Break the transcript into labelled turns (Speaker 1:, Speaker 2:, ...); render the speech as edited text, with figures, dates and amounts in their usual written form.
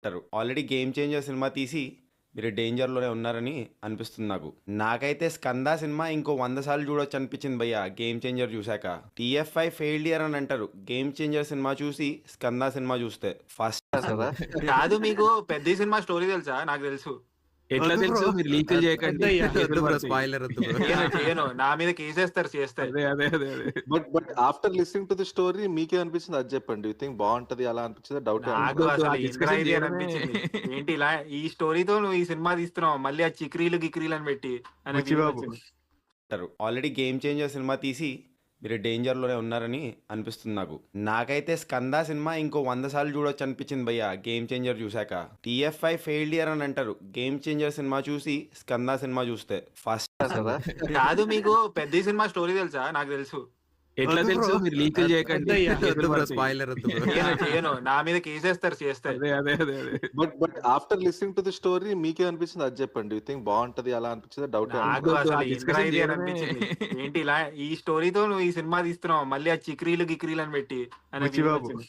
Speaker 1: అంటారు. Already 'game changer' cinema తీసి మీరు డేంజర్‌లోనే ఉన్నారని అనిపిస్తుంది నాకు. నాకైతే 'స్కంద' సినిమా ఇంకో 100 సార్లు చూడొచ్చు అనిపించింది భయ్యా 'గేమ్ చేంజర్' చూసాక. 'టీఎఫ్ఐ ఫెయిల్యూర్' అని అంటారు. 'గేమ్ చేంజర్' సినిమా చూసి 'స్కంద' సినిమా చూస్తే ఫస్ట్
Speaker 2: కదా
Speaker 3: కాదు, మీకు పెద్ద సినిమా స్టోరీ తెలుసా? నాకు తెలుసు.
Speaker 4: ఎట్లా
Speaker 2: వద్దు
Speaker 4: తెలుసు?
Speaker 2: బ్రో.
Speaker 4: మీరు లీకులు చేయకండి.
Speaker 5: వద్దయ్యా.
Speaker 4: కేసులు
Speaker 2: వద్దు బ్రో,
Speaker 4: పడతాయి.
Speaker 2: స్పాయిలర్ వద్దు బ్రో.
Speaker 3: చేయను. నా మీద కేసేస్తారు చేస్తే.
Speaker 4: అదే.
Speaker 2: But after listening to the story మీకే అనిపించింది అది చెప్పండి. యూ థింక్ బాగుంటది అలా అనిపించింది? డౌట్
Speaker 3: నాకు
Speaker 4: వద్దు,
Speaker 3: అసలు
Speaker 4: ఆ
Speaker 3: ఏంట్రా
Speaker 4: discussion
Speaker 3: ఇది అని
Speaker 4: చేయడమే.
Speaker 3: అనిపించింది. ఏంటి ఇలా ఈ స్టోరీతో నువ్వు ఈ సినిమా తీస్తున్నావు, మళ్ళీ ఆ చిక్రీలు గిక్రీలు అని పెట్టి అని
Speaker 5: బుచ్చిబాబు.
Speaker 3: అనిపించింది.
Speaker 1: అంటారు. ఆల్రెడీ 'గేమ్ చేంజర్' సినిమా తీసి మీరు డేంజర్‌లోనే ఉన్నారని అనిపిస్తుంది నాకు. నాకైతే 'స్కంద' సినిమా ఇంకో 100 సార్లు చూడొచ్చు అనిపించింది భయ్యా 'గేమ్ చేంజర్' చూసాక. 'టీఎఫ్ఐ ఫెయిల్యూర్' అని అంటారు. 'గేమ్ చేంజర్' సినిమా చూసి 'స్కంద' సినిమా చూస్తే ఫస్ట్
Speaker 2: కదా
Speaker 3: కాదు, మీకు పెద్ద సినిమా స్టోరీ తెలుసా? నాకు తెలుసు.
Speaker 4: ఎట్లా
Speaker 2: వద్దు
Speaker 4: తెలుసు?
Speaker 2: బ్రో.
Speaker 4: మీరు లీకులు చేయకండి.
Speaker 5: వద్దయ్యా.
Speaker 4: కేసులు
Speaker 2: వద్దు బ్రో,
Speaker 4: పడతాయి.
Speaker 2: స్పాయిలర్ వద్దు బ్రో.
Speaker 3: చేయను. నా మీద కేసేస్తారు చేస్తే.
Speaker 4: అదే.
Speaker 2: But after listening to the story మీకే అనిపించింది అది చెప్పండి. యూ థింక్ బాగుంటది అలా అనిపించింది? డౌట్
Speaker 3: నాకు
Speaker 4: వద్దు,
Speaker 3: అసలు
Speaker 4: ఆ
Speaker 3: ఏంట్రా
Speaker 4: discussion
Speaker 3: ఇది అని
Speaker 4: చేయడమే.
Speaker 3: అనిపించింది. ఏంటి ఇలా ఈ స్టోరీతో నువ్వు ఈ సినిమా తీస్తున్నావు, మళ్ళీ ఆ చిక్రీలు గిక్రీలు అని పెట్టి అని
Speaker 5: బుచ్చిబాబు.
Speaker 3: అనిపించింది.